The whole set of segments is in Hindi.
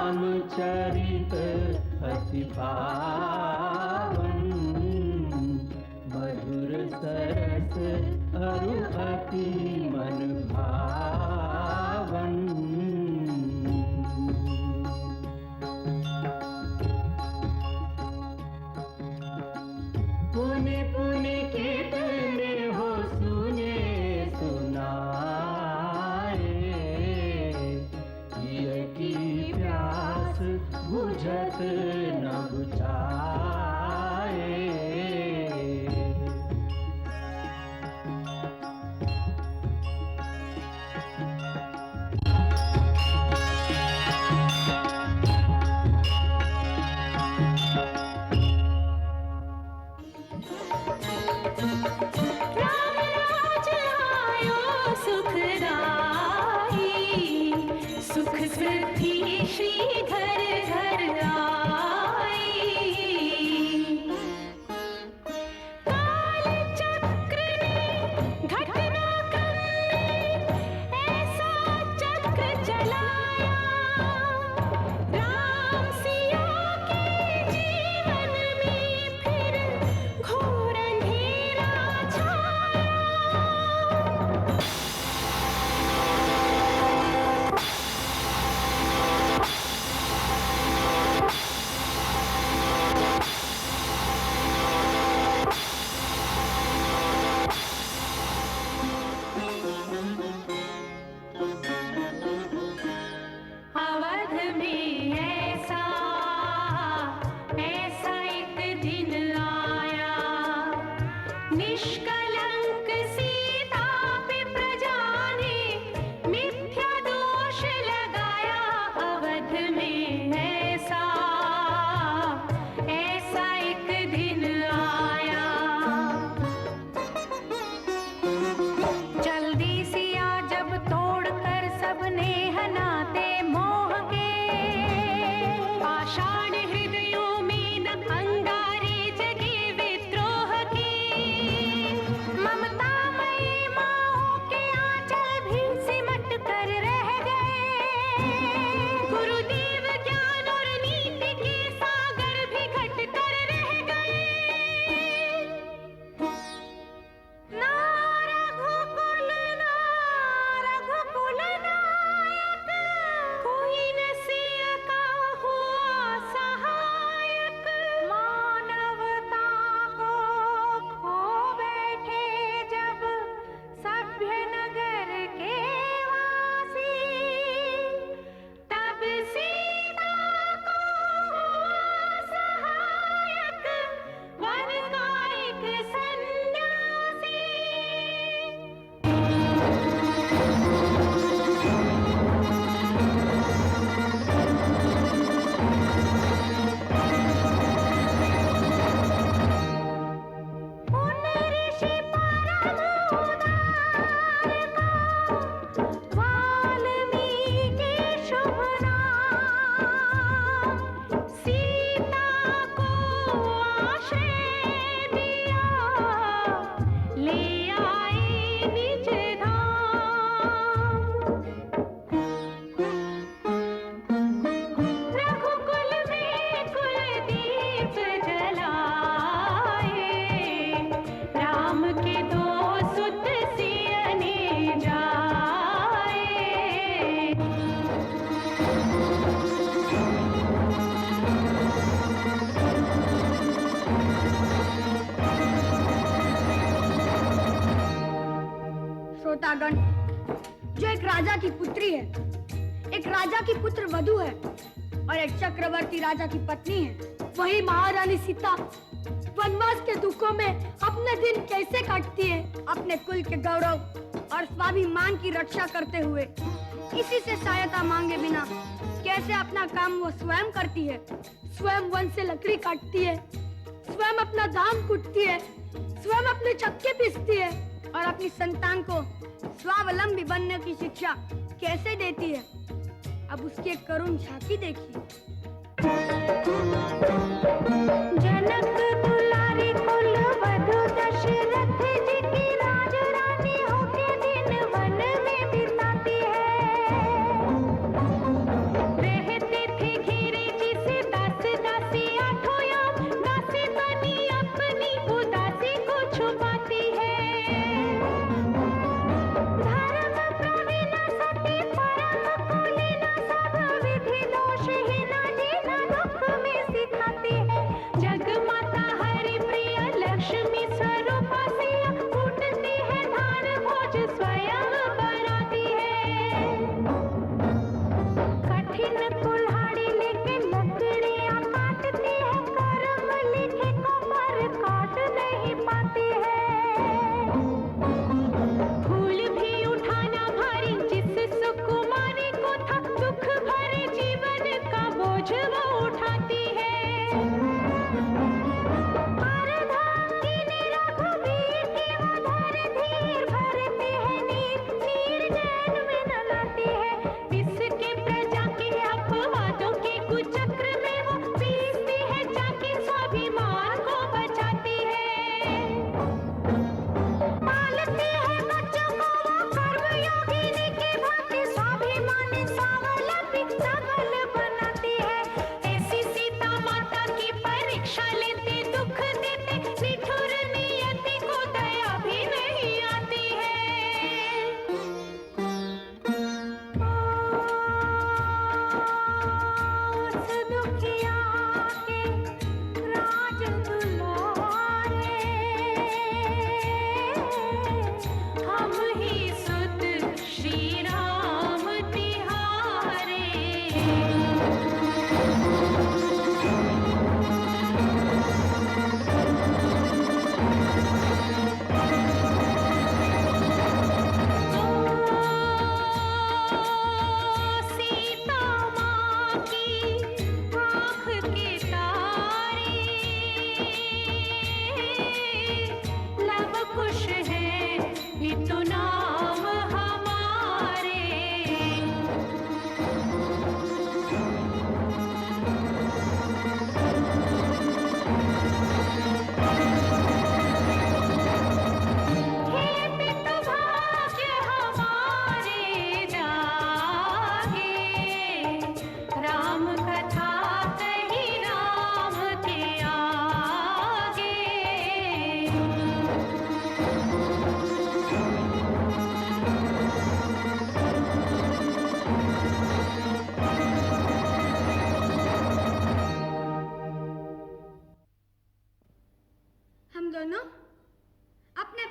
रामचरित अति पावन, मधुर सरस अरु अति मन भावन। पुनि पुनि कितने हो सुने सुनाए, पिय की प्यास बुझत न बुझाए। श्रोतागण, जो एक राजा की पुत्री है, एक राजा की पुत्र वधू है और एक चक्रवर्ती राजा की पत्नी है, वही महारानी सीता वनवास के दुखों में अपने दिन कैसे काटती है, अपने कुल के गौरव और स्वाभिमान की रक्षा करते हुए, किसी से सहायता मांगे बिना कैसे अपना काम वो स्वयं करती है। स्वयं वन से लकड़ी काटती है, स्वयं अपना धान कूटती है, स्वयं अपने चक्के पीसती है और अपनी संतान को स्वावलंबी बनने की शिक्षा कैसे देती है। अब उसकी एक करुण झांकी देखिए। जनक दुलारी कुल वधू दशरथ जी की राज रानी होके दिन वन में बिताती है।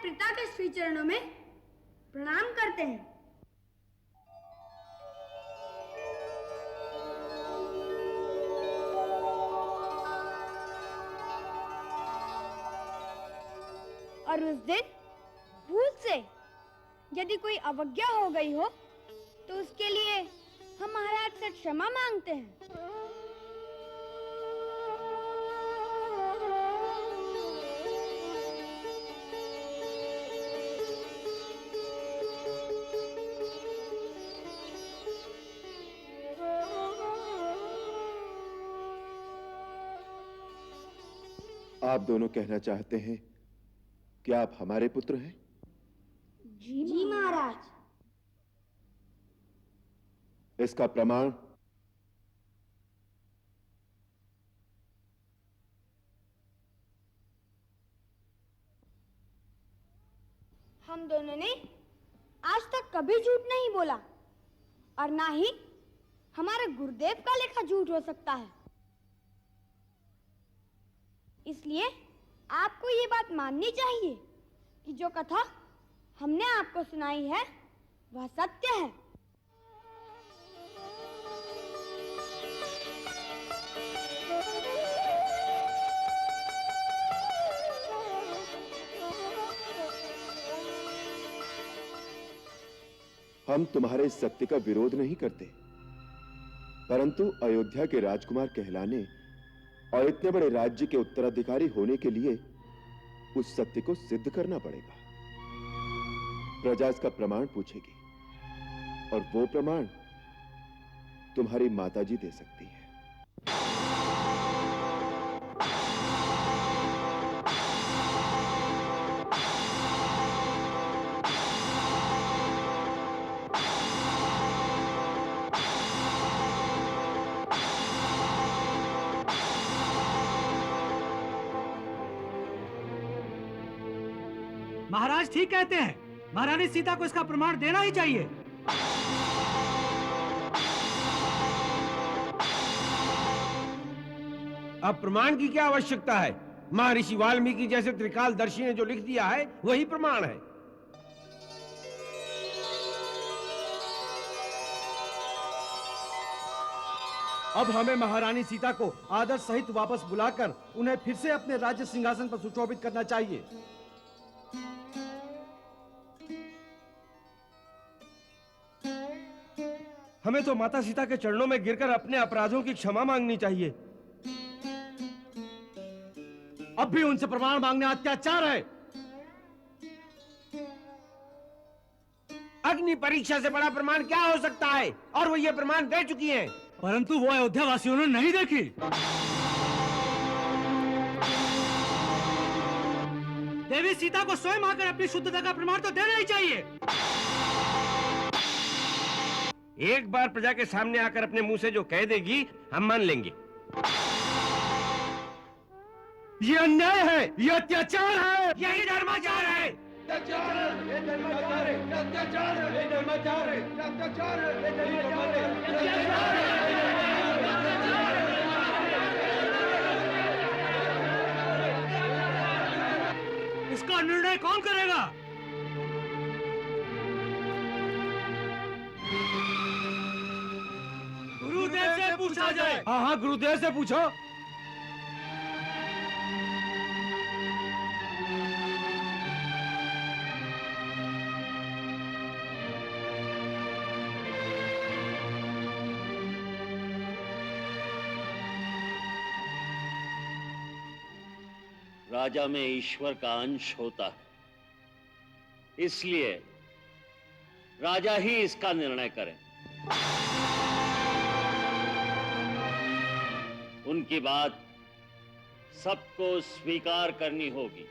पिता के श्री चरणों में प्रणाम करते हैं। और उस दिन भूल से यदि कोई अवज्ञा हो गई हो तो उसके लिए हम महाराज से क्षमा मांगते हैं। आप दोनों कहना चाहते हैं कि आप हमारे पुत्र हैं? जी महाराज। इसका प्रमाण? हम दोनों ने आज तक कभी झूठ नहीं बोला और ना ही हमारे गुरुदेव का लेखा झूठ हो सकता है। इसलिए आपको ये बात माननी चाहिए कि जो कथा हमने आपको सुनाई है वह सत्य है। हम तुम्हारे इस सत्य का विरोध नहीं करते, परंतु अयोध्या के राजकुमार कहलाने और इतने बड़े राज्य के उत्तराधिकारी होने के लिए उस सत्य को सिद्ध करना पड़ेगा। प्रजा इसका प्रमाण पूछेगी और वो प्रमाण तुम्हारी माताजी दे सकती है। महाराज ठीक कहते हैं, महारानी सीता को इसका प्रमाण देना ही चाहिए। अब प्रमाण की क्या आवश्यकता है? महर्षि वाल्मीकि जैसे त्रिकालदर्शी ने जो लिख दिया है वही प्रमाण है। अब हमें महारानी सीता को आदर सहित वापस बुलाकर उन्हें फिर से अपने राज्य सिंहासन पर सुशोभित करना चाहिए। हमें तो माता सीता के चरणों में गिरकर अपने अपराधों की क्षमा मांगनी चाहिए। अब भी उनसे प्रमाण मांगना अत्याचार है। अग्नि परीक्षा से बड़ा प्रमाण क्या हो सकता है? और वो ये प्रमाण दे चुकी हैं। परंतु वो अयोध्या वासियों ने नहीं देखी। देवी सीता को स्वयं आकर अपनी शुद्धता का प्रमाण तो देना ही चाहिए। एक बार प्रजा के सामने आकर अपने मुंह से जो कह देगी हम मान लेंगे। ये अन्याय है, ये अत्याचार है, यही धर्माचार है। इसका निर्णय कौन करेगा? गुरुदेव से पूछा जाए। हाँ हाँ, गुरुदेव से पूछो। राजा में ईश्वर का अंश होता है, इसलिए राजा ही इसका निर्णय करें। उनकी बात सबको स्वीकार करनी होगी।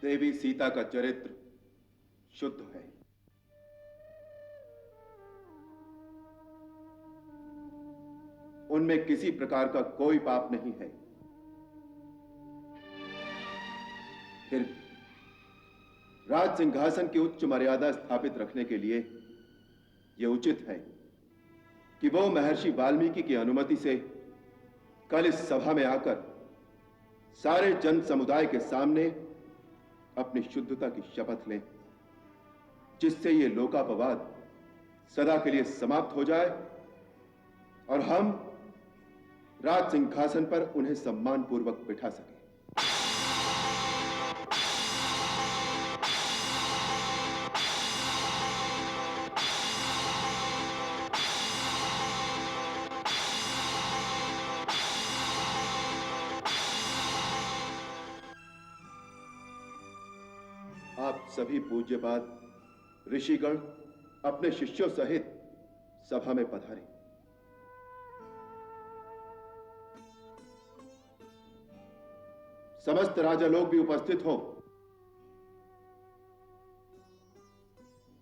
देवी सीता का चरित्र शुद्ध है। उनमें किसी प्रकार का कोई पाप नहीं है। फिर भी राज सिंहासन की उच्च मर्यादा स्थापित रखने के लिए यह उचित है कि वो महर्षि वाल्मीकि की अनुमति से कल इस सभा में आकर सारे जन समुदाय के सामने अपनी शुद्धता की शपथ लें, जिससे ये लोकापवाद सदा के लिए समाप्त हो जाए और हम राज सिंहासन पर उन्हें सम्मान पूर्वक बिठा सकें। आप सभी पूज्यपाद ऋषिगण अपने शिष्यों सहित सभा में पधारें। समस्त राजा लोग भी उपस्थित हों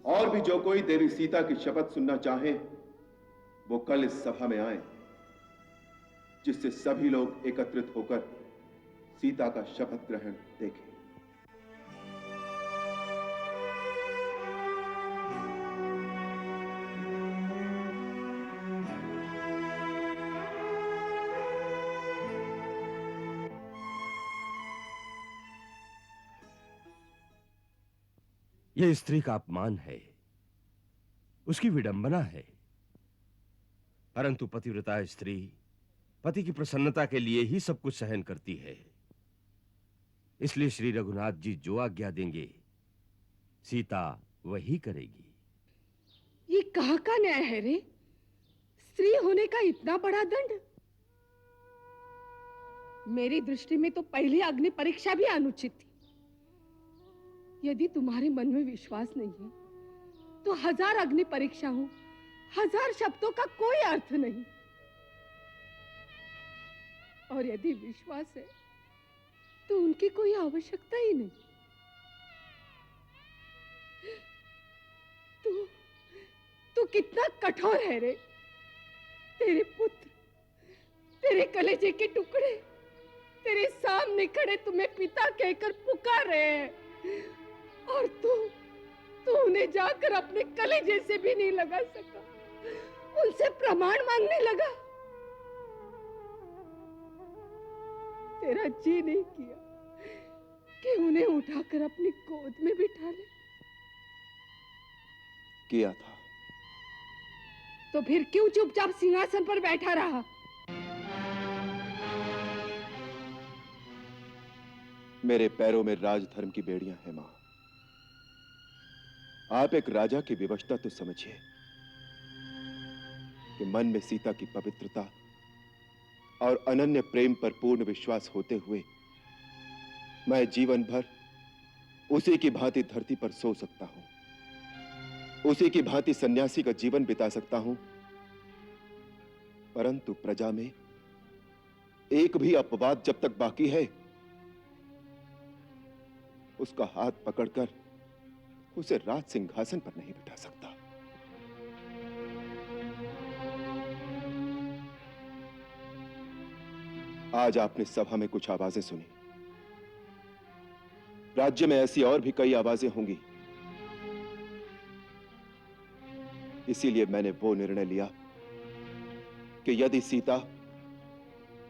और भी जो कोई देवी सीता की शपथ सुनना चाहे वो कल इस सभा में आए, जिससे सभी लोग एकत्रित होकर सीता का शपथ ग्रहण देखें। यह स्त्री का अपमान है, उसकी विडंबना है। परंतु पतिव्रता स्त्री पति की प्रसन्नता के लिए ही सब कुछ सहन करती है। इसलिए श्री रघुनाथ जी जो आज्ञा देंगे सीता वही करेगी। ये कहाँ का न्याय है रे? स्त्री होने का इतना बड़ा दंड? मेरी दृष्टि में तो पहली अग्नि परीक्षा भी अनुचित थी। यदि तुम्हारे मन में विश्वास नहीं है तो 1000 अग्नि परीक्षा हो, 1000 शब्दों का कोई अर्थ नहीं। और यदि विश्वास है तो उनकी कोई आवश्यकता ही नहीं। तू कितना कठोर है रे। तेरे पुत्र, तेरे कलेजे के टुकड़े तेरे सामने खड़े तुम्हें पिता कहकर पुकार रहे हैं और तू उन्हें जाकर अपने कलेजे से भी नहीं लगा सका, उनसे प्रमाण मांगने लगा। तेरा जी नहीं किया कि उन्हें उठाकर अपनी गोद में बिठा ले? किया था। तो फिर क्यों चुपचाप सिंहासन पर बैठा रहा? मेरे पैरों में राजधर्म की बेड़ियां हैं मां। आप एक राजा की विवशता तो समझिए कि मन में सीता की पवित्रता और अनन्य प्रेम पर पूर्ण विश्वास होते हुए मैं जीवन भर उसी की भांति धरती पर सो सकता हूं, उसी की भांति सन्यासी का जीवन बिता सकता हूं। परंतु प्रजा में एक भी अपवाद जब तक बाकी है उसका हाथ पकड़कर उसे राज सिंहासन पर नहीं बिठा सकता। आज आपने सभा में कुछ आवाजें सुनी। राज्य में ऐसी और भी कई आवाजें होंगी। इसीलिए मैंने वो निर्णय लिया कि यदि सीता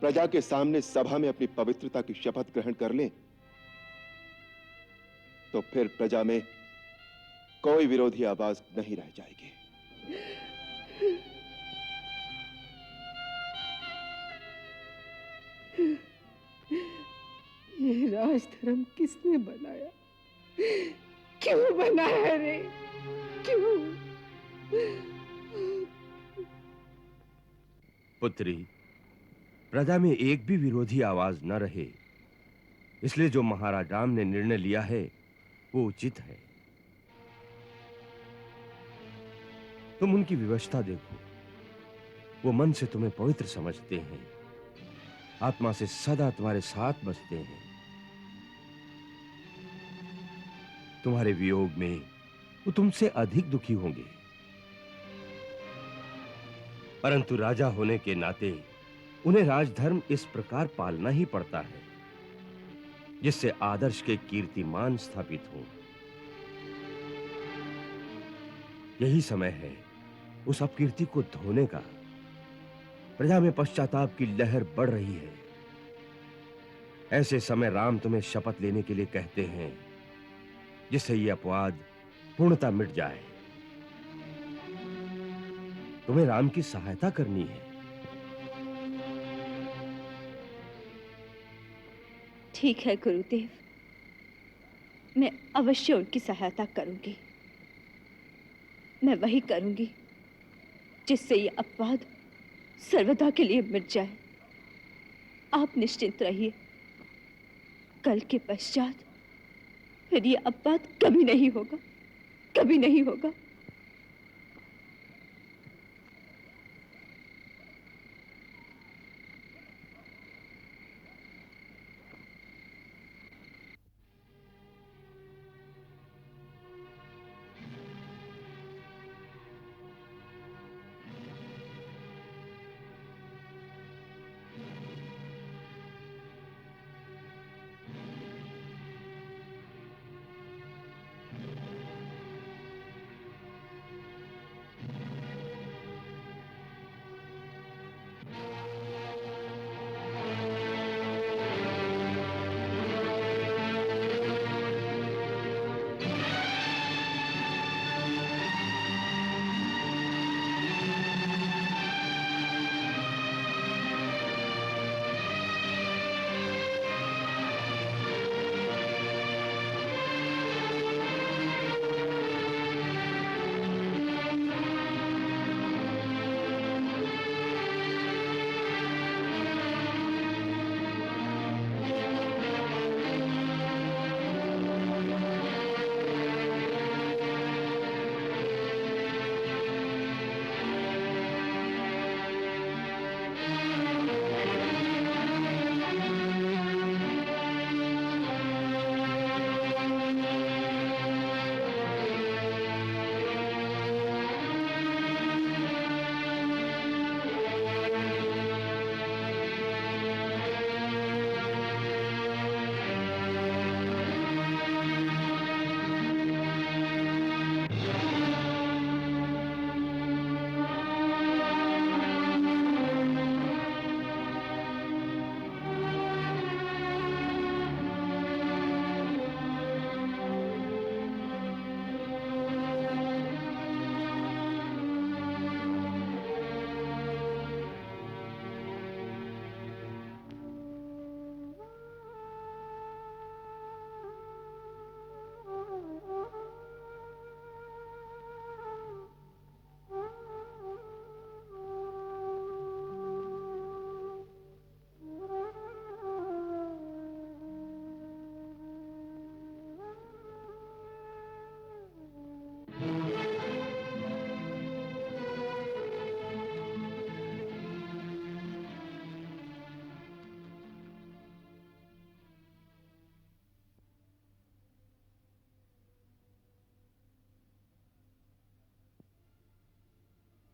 प्रजा के सामने सभा में अपनी पवित्रता की शपथ ग्रहण कर ले तो फिर प्रजा में कोई विरोधी आवाज नहीं रह जाएगी। ये राजधर्म किसने बनाया? क्यों बनाया रे? क्यों? पुत्री, प्रजा में एक भी विरोधी आवाज न रहे, इसलिए जो महाराज राम ने निर्णय लिया है वो उचित है। तुम उनकी व्यवस्था देखो, वो मन से तुम्हें पवित्र समझते हैं, आत्मा से सदा तुम्हारे साथ बसते हैं। तुम्हारे वियोग में वो तुमसे अधिक दुखी होंगे, परंतु राजा होने के नाते उन्हें राजधर्म इस प्रकार पालना ही पड़ता है जिससे आदर्श के कीर्तिमान स्थापित हो। यही समय है उस अपकीर्ति को धोने का। प्रजा में पश्चाताप की लहर बढ़ रही है। ऐसे समय राम तुम्हें शपथ लेने के लिए कहते हैं जिससे यह अपवाद पूर्णतः मिट जाए। तुम्हें राम की सहायता करनी है। ठीक है गुरुदेव, मैं अवश्य उनकी सहायता करूंगी। मैं वही करूंगी जिससे ये अपवाद सर्वदा के लिए मिट जाए। आप निश्चिंत रहिए, कल के पश्चात फिर ये अपवाद कभी नहीं होगा, कभी नहीं होगा।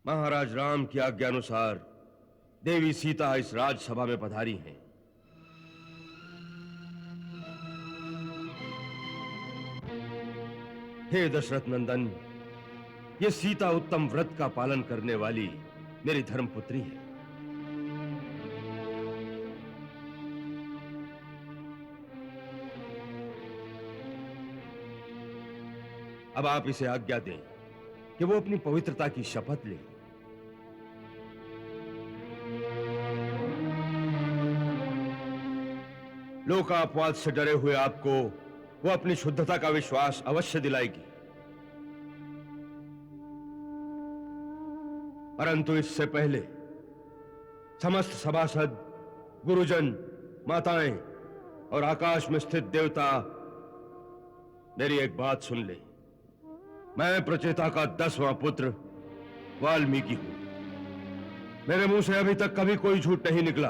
महाराज राम की आज्ञा अनुसार देवी सीता इस राजसभा में पधारी हैं। हे दशरथ नंदन, ये सीता उत्तम व्रत का पालन करने वाली मेरी धर्मपुत्री है। अब आप इसे आज्ञा दें कि वो अपनी पवित्रता की शपथ ले। लोकापवाद से डरे हुए आपको वो अपनी शुद्धता का विश्वास अवश्य दिलाएगी, परंतु इससे पहले समस्त सभासद, गुरुजन, माताएं और आकाश में स्थित देवता मेरी एक बात सुन ले। मैं प्रचेता का 10वां पुत्र वाल्मीकि हूं। मेरे मुंह से अभी तक कभी कोई झूठ नहीं निकला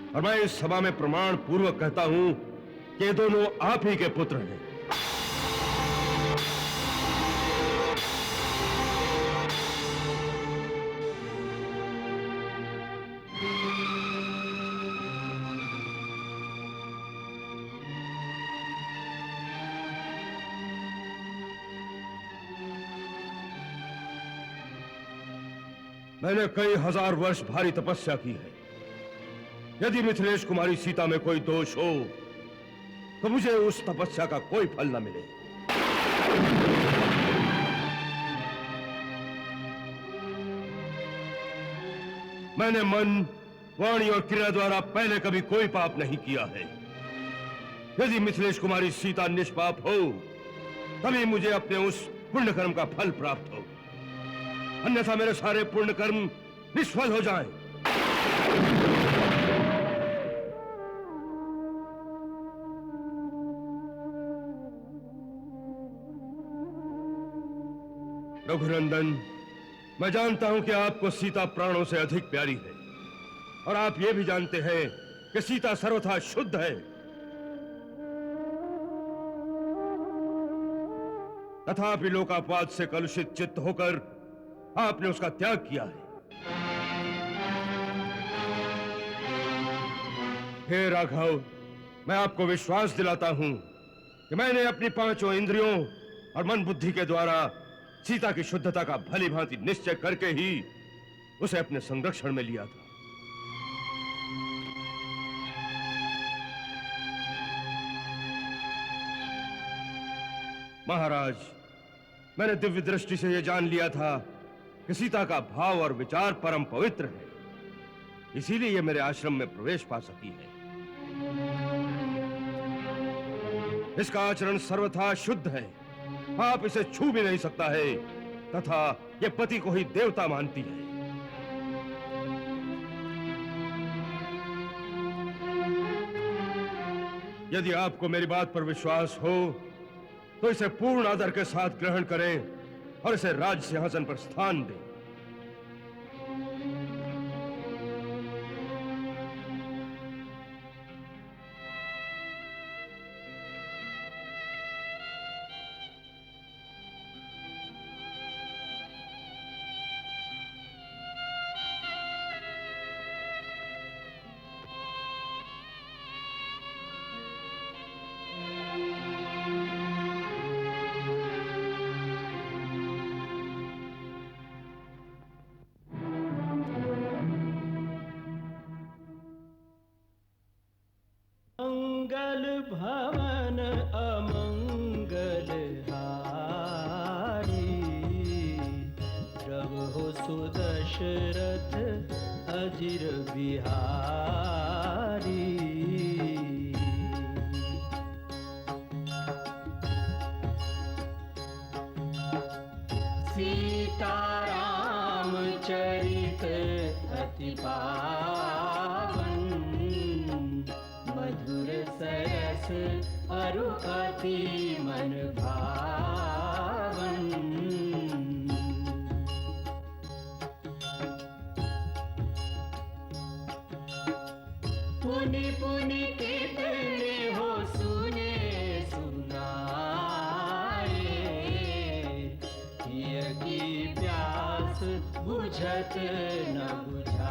और मैं इस सभा में प्रमाण पूर्वक कहता हूं कि ये दोनों आप ही के पुत्र हैं। मैंने कई हजार वर्ष भारी तपस्या की है। यदि मिथिलेश कुमारी सीता में कोई दोष हो तो मुझे उस तपस्या का कोई फल न मिले। मैंने मन, वाणी और क्रिया द्वारा पहले कभी कोई पाप नहीं किया है। यदि मिथिलेश कुमारी सीता निष्पाप हो तभी मुझे अपने उस पुण्य कर्म का फल प्राप्त हो, अन्यथा मेरे सारे पुण्य कर्म निष्फल हो जाएं। रघुनंदन, मैं जानता हूं कि आपको सीता प्राणों से अधिक प्यारी है, और आप ये भी जानते हैं कि सीता सर्वथा शुद्ध है। तथापि लोकापवाद से कलुषित चित्त होकर आपने उसका त्याग किया है। हे राघव, मैं आपको विश्वास दिलाता हूं कि मैंने अपनी पांचों इंद्रियों और मन बुद्धि के द्वारा सीता की शुद्धता का भली भांति निश्चय करके ही उसे अपने संरक्षण में लिया था। महाराज, मैंने दिव्य दृष्टि से यह जान लिया था कि सीता का भाव और विचार परम पवित्र है, इसीलिए यह मेरे आश्रम में प्रवेश पा सकी है। इसका आचरण सर्वथा शुद्ध है, आप इसे छू भी नहीं सकता है, तथा यह पति को ही देवता मानती है। यदि आपको मेरी बात पर विश्वास हो तो इसे पूर्ण आदर के साथ ग्रहण करें और इसे राज सिंहासन पर स्थान दें। मंगल भवन अमंगल हारी, रघु सुदशरथ अजिर बिहारी। सीताराम चरित अति पावन, मधुर सरस अरु अति मन भावन। पुनि पुनि कितने हो सुने सुनाए, हिय की प्यास बुझत न बुझाए।